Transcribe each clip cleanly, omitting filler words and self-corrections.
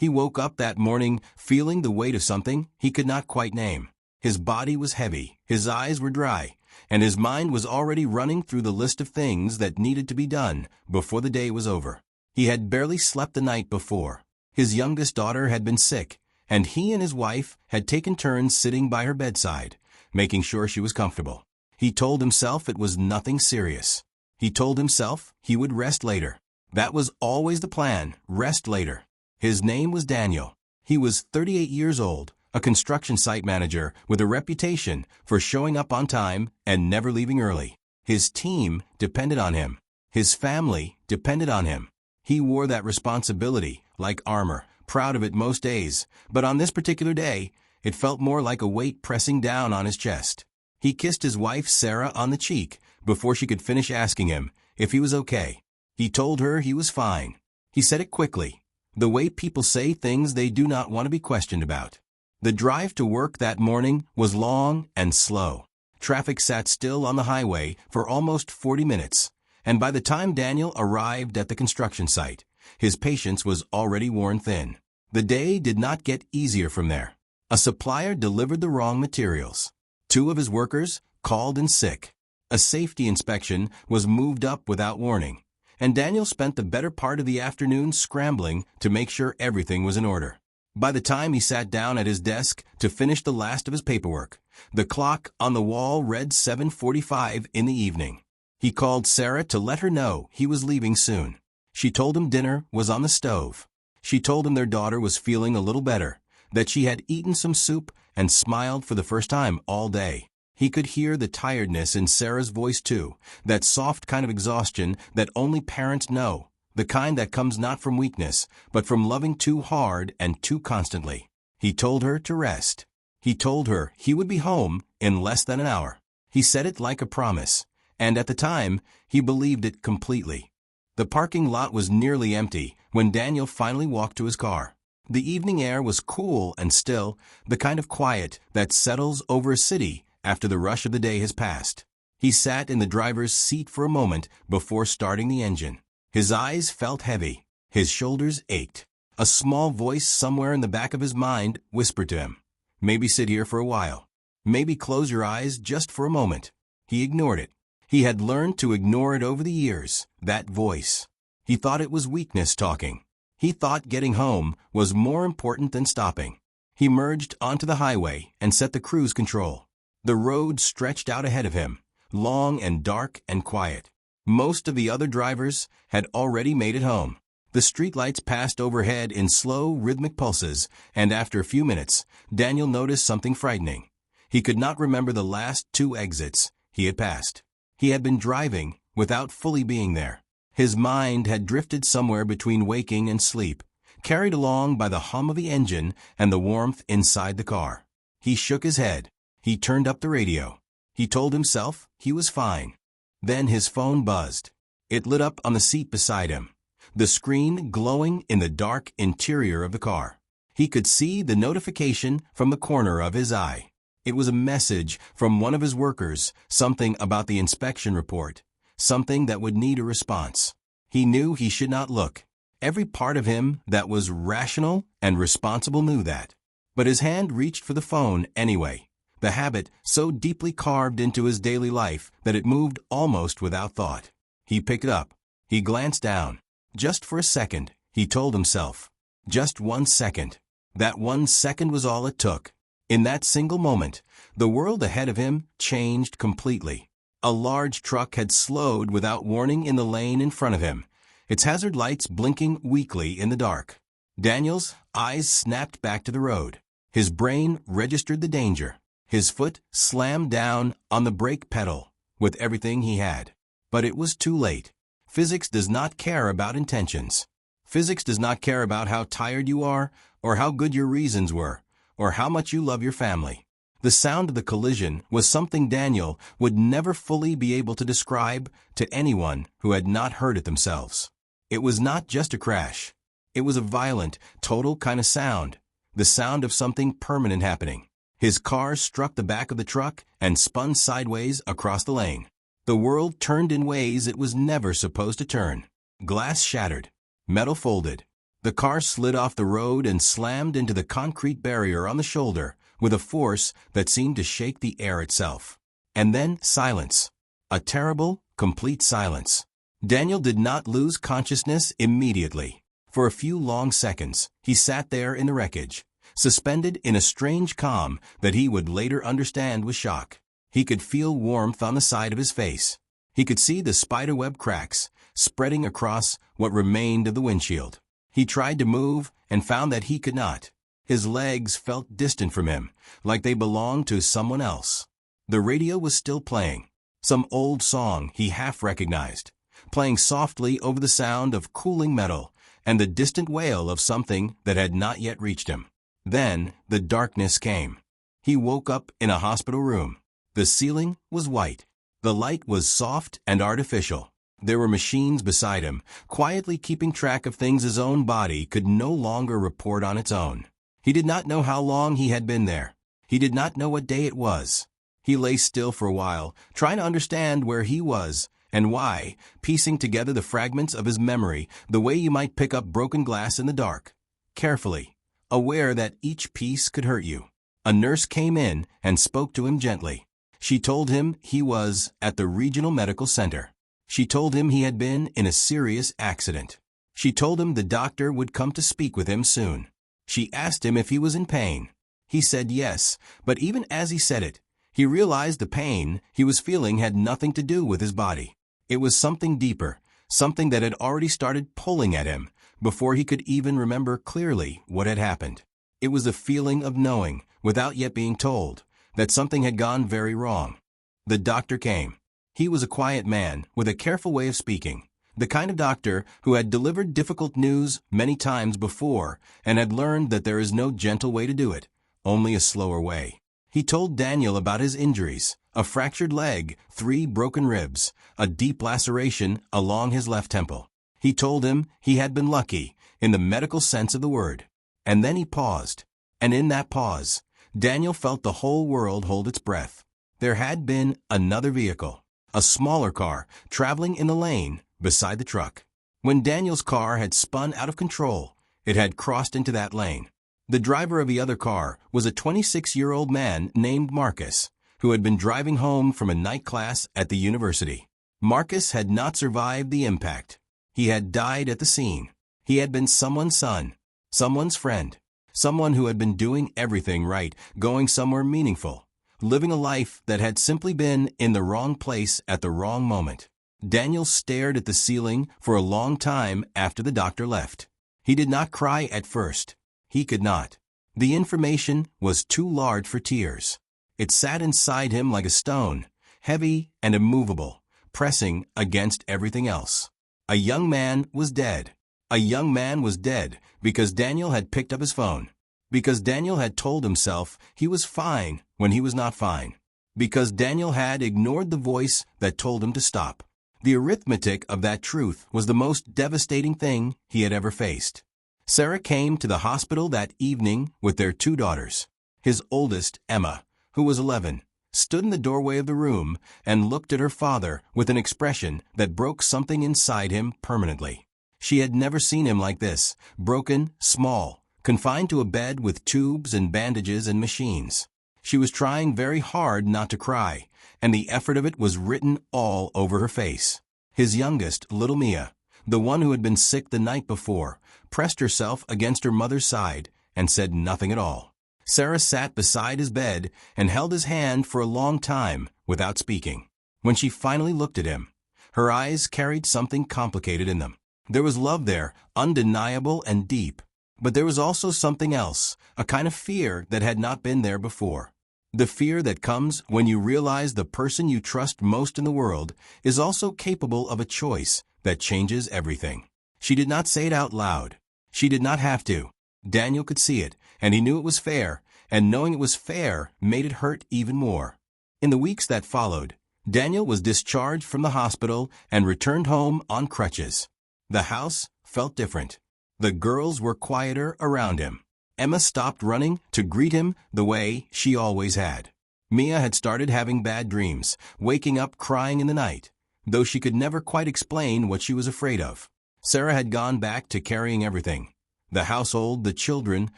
He woke up that morning feeling the weight of something he could not quite name. His body was heavy, his eyes were dry, and his mind was already running through the list of things that needed to be done before the day was over. He had barely slept the night before. His youngest daughter had been sick, and he and his wife had taken turns sitting by her bedside, making sure she was comfortable. He told himself it was nothing serious. He told himself he would rest later. That was always the plan, rest later. His name was Daniel. He was 38 years old, a construction site manager with a reputation for showing up on time and never leaving early. His team depended on him. His family depended on him. He wore that responsibility like armor, proud of it most days, but on this particular day, it felt more like a weight pressing down on his chest. He kissed his wife Sarah on the cheek before she could finish asking him if he was okay. He told her he was fine. He said it quickly, the way people say things they do not want to be questioned about. The drive to work that morning was long and slow. Traffic sat still on the highway for almost 40 minutes, and by the time Daniel arrived at the construction site, his patience was already worn thin. The day did not get easier from there. A supplier delivered the wrong materials. 2 of his workers called in sick. A safety inspection was moved up without warning, and Daniel spent the better part of the afternoon scrambling to make sure everything was in order. By the time he sat down at his desk to finish the last of his paperwork, the clock on the wall read 7:45 in the evening. He called Sarah to let her know he was leaving soon. She told him dinner was on the stove. She told him their daughter was feeling a little better, that she had eaten some soup and smiled for the first time all day. He could hear the tiredness in Sarah's voice too, that soft kind of exhaustion that only parents know, the kind that comes not from weakness, but from loving too hard and too constantly. He told her to rest. He told her he would be home in less than an hour. He said it like a promise, and at the time, he believed it completely. The parking lot was nearly empty when Daniel finally walked to his car. The evening air was cool and still, the kind of quiet that settles over a city after the rush of the day has passed. He sat in the driver's seat for a moment before starting the engine. His eyes felt heavy. His shoulders ached. A small voice somewhere in the back of his mind whispered to him, maybe sit here for a while. Maybe close your eyes just for a moment. He ignored it. He had learned to ignore it over the years, that voice. He thought it was weakness talking. He thought getting home was more important than stopping. He merged onto the highway and set the cruise control. The road stretched out ahead of him, long and dark and quiet. Most of the other drivers had already made it home. The streetlights passed overhead in slow, rhythmic pulses, and after a few minutes, Daniel noticed something frightening. He could not remember the last 2 exits he had passed. He had been driving without fully being there. His mind had drifted somewhere between waking and sleep, carried along by the hum of the engine and the warmth inside the car. He shook his head. He turned up the radio. He told himself he was fine. Then his phone buzzed. It lit up on the seat beside him, the screen glowing in the dark interior of the car. He could see the notification from the corner of his eye. It was a message from one of his workers, something about the inspection report, something that would need a response. He knew he should not look. Every part of him that was rational and responsible knew that. But his hand reached for the phone anyway, the habit so deeply carved into his daily life that it moved almost without thought. He picked it up. He glanced down. Just for a second, he told himself. Just 1 second. That 1 second was all it took. In that single moment, the world ahead of him changed completely. A large truck had slowed without warning in the lane in front of him, its hazard lights blinking weakly in the dark. Daniel's eyes snapped back to the road. His brain registered the danger. His foot slammed down on the brake pedal with everything he had. But it was too late. Physics does not care about intentions. Physics does not care about how tired you are, or how good your reasons were, or how much you love your family. The sound of the collision was something Daniel would never fully be able to describe to anyone who had not heard it themselves. It was not just a crash. It was a violent, total kind of sound, the sound of something permanent happening. His car struck the back of the truck and spun sideways across the lane. The world turned in ways it was never supposed to turn. Glass shattered, metal folded, The car slid off the road and slammed into the concrete barrier on the shoulder with a force that seemed to shake the air itself. And then silence. A terrible, complete silence. Daniel did not lose consciousness immediately. For a few long seconds, he sat there in the wreckage, suspended in a strange calm that he would later understand was shock. He could feel warmth on the side of his face. He could see the spiderweb cracks spreading across what remained of the windshield. He tried to move and found that he could not. His legs felt distant from him, like they belonged to someone else. The radio was still playing. Some old song he half recognized, playing softly over the sound of cooling metal and the distant wail of something that had not yet reached him. Then the darkness came. He woke up in a hospital room. The ceiling was white. The light was soft and artificial. There were machines beside him, quietly keeping track of things his own body could no longer report on its own. He did not know how long he had been there. He did not know what day it was. He lay still for a while, trying to understand where he was and why, piecing together the fragments of his memory the way you might pick up broken glass in the dark. Carefully, aware that each piece could hurt you. A nurse came in and spoke to him gently. She told him he was at the regional medical center. She told him he had been in a serious accident. She told him the doctor would come to speak with him soon. She asked him if he was in pain. He said yes, but even as he said it, he realized the pain he was feeling had nothing to do with his body. It was something deeper, something that had already started pulling at him before he could even remember clearly what had happened. It was a feeling of knowing, without yet being told, that something had gone very wrong. The doctor came. He was a quiet man with a careful way of speaking, the kind of doctor who had delivered difficult news many times before and had learned that there is no gentle way to do it, only a slower way. He told Daniel about his injuries, a fractured leg, 3 broken ribs, a deep laceration along his left temple. He told him he had been lucky, in the medical sense of the word. And then he paused. And in that pause, Daniel felt the whole world hold its breath. There had been another vehicle, a smaller car, traveling in the lane beside the truck. When Daniel's car had spun out of control, it had crossed into that lane. The driver of the other car was a 26-year-old man named Marcus, who had been driving home from a night class at the university. Marcus had not survived the impact. He had died at the scene. He had been someone's son, someone's friend, someone who had been doing everything right, going somewhere meaningful, living a life that had simply been in the wrong place at the wrong moment. Daniel stared at the ceiling for a long time after the doctor left. He did not cry at first. He could not. The information was too large for tears. It sat inside him like a stone, heavy and immovable, pressing against everything else. A young man was dead. A young man was dead because Daniel had picked up his phone. Because Daniel had told himself he was fine when he was not fine. Because Daniel had ignored the voice that told him to stop. The arithmetic of that truth was the most devastating thing he had ever faced. Sarah came to the hospital that evening with their 2 daughters. His oldest, Emma, who was 11, stood in the doorway of the room and looked at her father with an expression that broke something inside him permanently. She had never seen him like this, broken, small, confined to a bed with tubes and bandages and machines. She was trying very hard not to cry, and the effort of it was written all over her face. His youngest, little Mia, the one who had been sick the night before, pressed herself against her mother's side and said nothing at all. Sarah sat beside his bed and held his hand for a long time without speaking. When she finally looked at him, her eyes carried something complicated in them. There was love there, undeniable and deep. But there was also something else, a kind of fear that had not been there before. The fear that comes when you realize the person you trust most in the world is also capable of a choice that changes everything. She did not say it out loud. She did not have to. Daniel could see it, and he knew it was fair, and knowing it was fair made it hurt even more. In the weeks that followed, Daniel was discharged from the hospital and returned home on crutches. The house felt different. The girls were quieter around him. Emma stopped running to greet him the way she always had. Mia had started having bad dreams, waking up crying in the night, though she could never quite explain what she was afraid of. Sarah had gone back to carrying everything, The household, the children,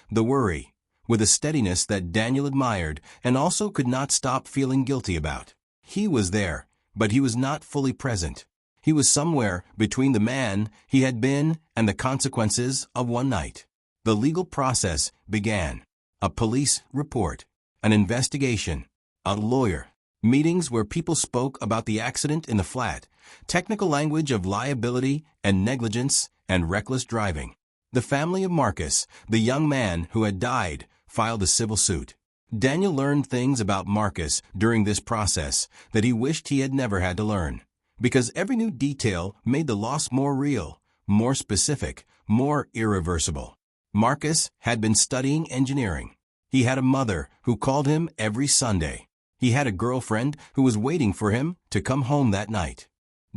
the worry, with a steadiness that Daniel admired and also could not stop feeling guilty about. He was there, but he was not fully present. He was somewhere between the man he had been and the consequences of one night. The legal process began. A police report, an investigation, a lawyer, meetings where people spoke about the accident in the flat, technical language of liability and negligence and reckless driving. The family of Marcus, the young man who had died, filed a civil suit. Daniel learned things about Marcus during this process that he wished he had never had to learn, because every new detail made the loss more real, more specific, more irreversible. Marcus had been studying engineering. He had a mother who called him every Sunday. He had a girlfriend who was waiting for him to come home that night.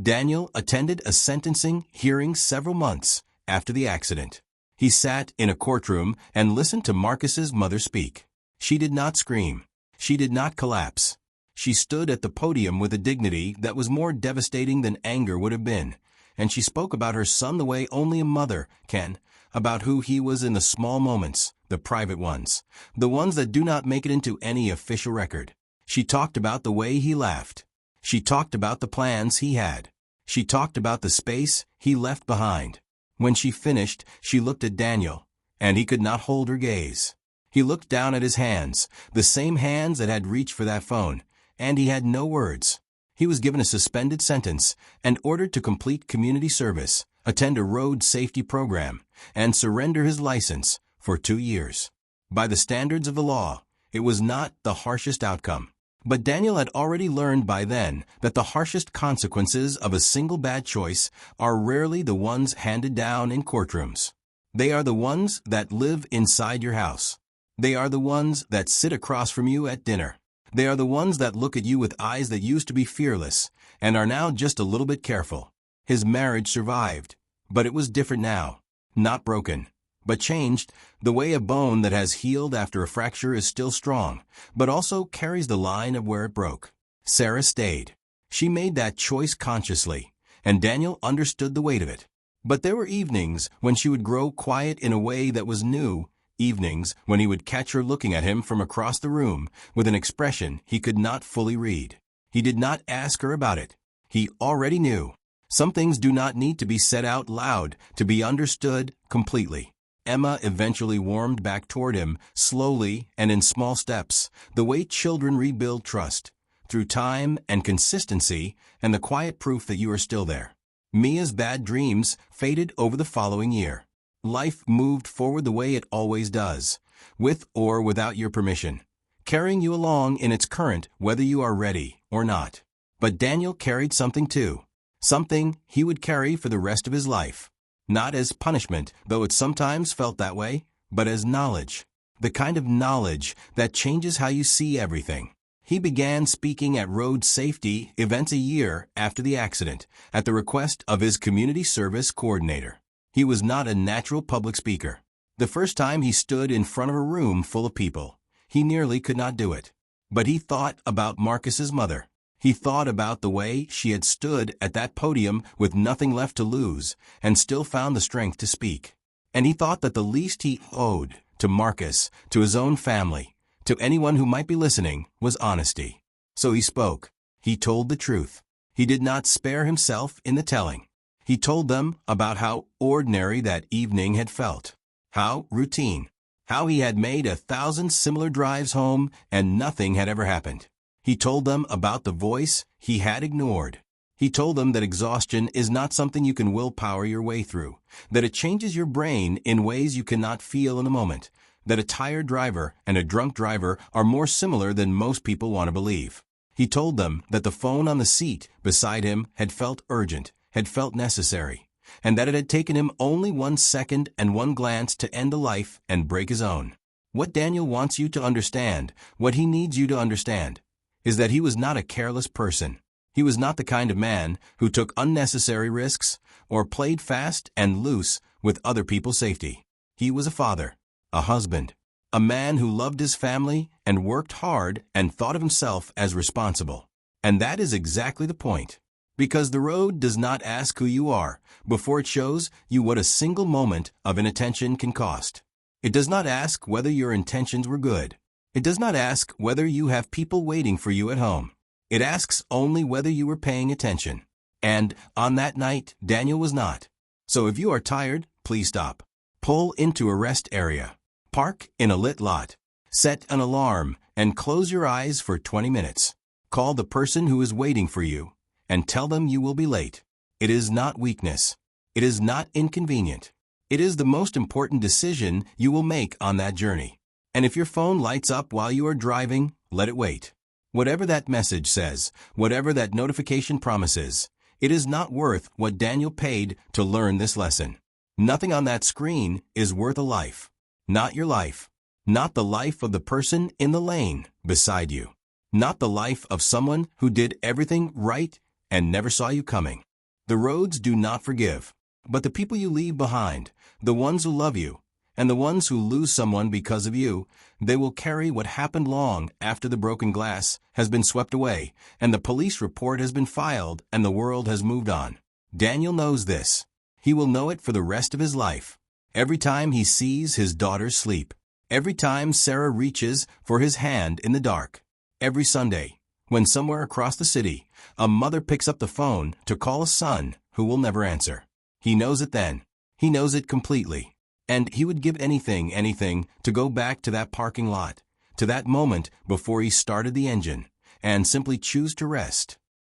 Daniel attended a sentencing hearing several months after the accident. He sat in a courtroom and listened to Marcus's mother speak. She did not scream. She did not collapse. She stood at the podium with a dignity that was more devastating than anger would have been, and she spoke about her son the way only a mother can, about who he was in the small moments, the private ones, the ones that do not make it into any official record. She talked about the way he laughed. She talked about the plans he had. She talked about the space he left behind. When she finished, she looked at Daniel, and he could not hold her gaze. He looked down at his hands, the same hands that had reached for that phone, and he had no words. He was given a suspended sentence and ordered to complete community service, attend a road safety program, and surrender his license for 2 years. By the standards of the law, it was not the harshest outcome. But Daniel had already learned by then that the harshest consequences of a single bad choice are rarely the ones handed down in courtrooms. They are the ones that live inside your house. They are the ones that sit across from you at dinner. They are the ones that look at you with eyes that used to be fearless and are now just a little bit careful. His marriage survived, but it was different now. Not broken, but changed, the way a bone that has healed after a fracture is still strong, but also carries the line of where it broke. Sarah stayed. She made that choice consciously, and Daniel understood the weight of it. But there were evenings when she would grow quiet in a way that was new, evenings when he would catch her looking at him from across the room with an expression he could not fully read. He did not ask her about it. He already knew. Some things do not need to be said out loud to be understood completely. Emma eventually warmed back toward him, slowly and in small steps, the way children rebuild trust, through time and consistency and the quiet proof that you are still there. Mia's bad dreams faded over the following year. Life moved forward the way it always does, with or without your permission, carrying you along in its current whether you are ready or not. But Daniel carried something too, something he would carry for the rest of his life. Not as punishment, though it sometimes felt that way, but as knowledge. The kind of knowledge that changes how you see everything. He began speaking at road safety events a year after the accident, at the request of his community service coordinator. He was not a natural public speaker. The first time he stood in front of a room full of people, he nearly could not do it. But he thought about Marcus's mother. He thought about the way she had stood at that podium with nothing left to lose and still found the strength to speak. And he thought that the least he owed to Marcus, to his own family, to anyone who might be listening, was honesty. So he spoke. He told the truth. He did not spare himself in the telling. He told them about how ordinary that evening had felt, how routine, how he had made 1,000 similar drives home and nothing had ever happened. He told them about the voice he had ignored. He told them that exhaustion is not something you can willpower your way through, that it changes your brain in ways you cannot feel in a moment, that a tired driver and a drunk driver are more similar than most people want to believe. He told them that the phone on the seat beside him had felt urgent, had felt necessary, and that it had taken him only 1 second and 1 glance to end a life and break his own. What Daniel wants you to understand, what he needs you to understand, is that he was not a careless person. He was not the kind of man who took unnecessary risks or played fast and loose with other people's safety. He was a father, a husband, a man who loved his family and worked hard and thought of himself as responsible. And that is exactly the point. Because the road does not ask who you are before it shows you what a single moment of inattention can cost. It does not ask whether your intentions were good. It does not ask whether you have people waiting for you at home. It asks only whether you were paying attention. And on that night, Daniel was not. So if you are tired, please stop. Pull into a rest area. Park in a lit lot. Set an alarm and close your eyes for 20 minutes. Call the person who is waiting for you and tell them you will be late. It is not weakness. It is not inconvenient. It is the most important decision you will make on that journey. And if your phone lights up while you are driving, let it wait. Whatever that message says, whatever that notification promises, it is not worth what Daniel paid to learn this lesson. Nothing on that screen is worth a life. Not your life. Not the life of the person in the lane beside you. Not the life of someone who did everything right and never saw you coming. The roads do not forgive, but the people you leave behind, the ones who love you, and the ones who lose someone because of you, they will carry what happened long after the broken glass has been swept away, and the police report has been filed, and the world has moved on. Daniel knows this. He will know it for the rest of his life. Every time he sees his daughter sleep. Every time Sarah reaches for his hand in the dark. Every Sunday, when somewhere across the city, a mother picks up the phone to call a son who will never answer. He knows it then. He knows it completely. And he would give anything to go back to that parking lot, to that moment before he started the engine, and simply choose to rest.